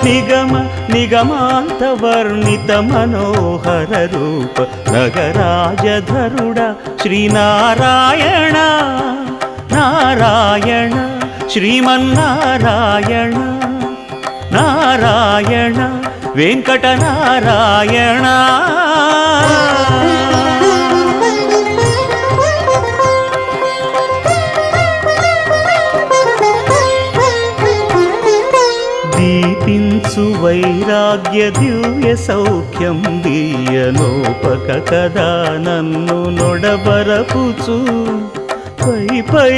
నిగమ నిగమాంత వర్ణిత మనోహర రూప నగరాజధరుడ శ్రీనారాయణ నారాయణ శ్రీమన్నారాయణ నారాయణ వెంకటనారాయణ. దీపించు వైరాగ్య దివ్య సౌఖ్యం దీయనోపక కదా నన్ను నొడబరపుచు పై పై